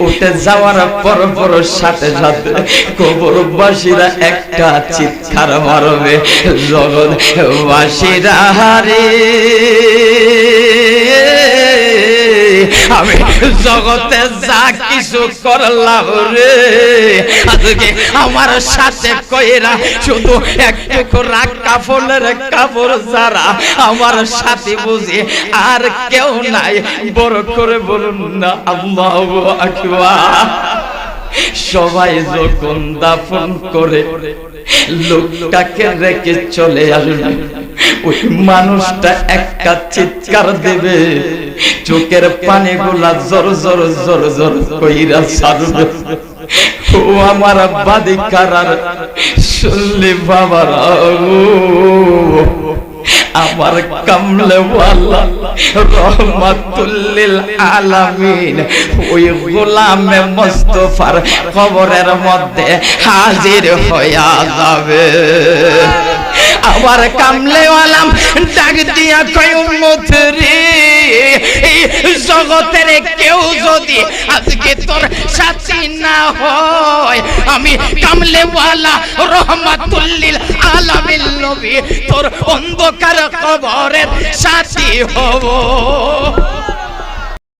উঠে যাওয়ার পর সাথে সাথে কবরবাসীরা একটা চিৎকার মারবে, জগৎবাসীরা রে আমি জগতে যা কিছু করলাম রে, আজকে আমার সাথে কইরা শুধু এক টুকরা কাফনের কাপড় যারা আমার সাথে বুঝি আর কেউ নাই। বড় করে বলুন না আল্লাহু আকবার। সবাই যখন দাফন করে লোকটাকে রেখে চলে আসবে, ওই মানুষটা একটা চিৎকার দেবে, চোখের পানিগুলা জোর জোর জোর জোর কইরা ছাড়বে। ও আমার বাদি কারার শুনলি বাবারা, আমার কামলেওয়ালা রহমাতুল লিল আলামিন ওই গোলামে মুস্তাফার কবরের মধ্যে হাজির হইয়া যাবে। আমার কামলেওয়ালা ডাক দিয়া কয় উম্মত রে, এই জগতের কেউ যদি আজকে তোর সাথী না হয়, আমি কামলেওয়ালা রহমাতুল লিল আলামিন নবী তোর অন্ধকার কবরের সাথী হব।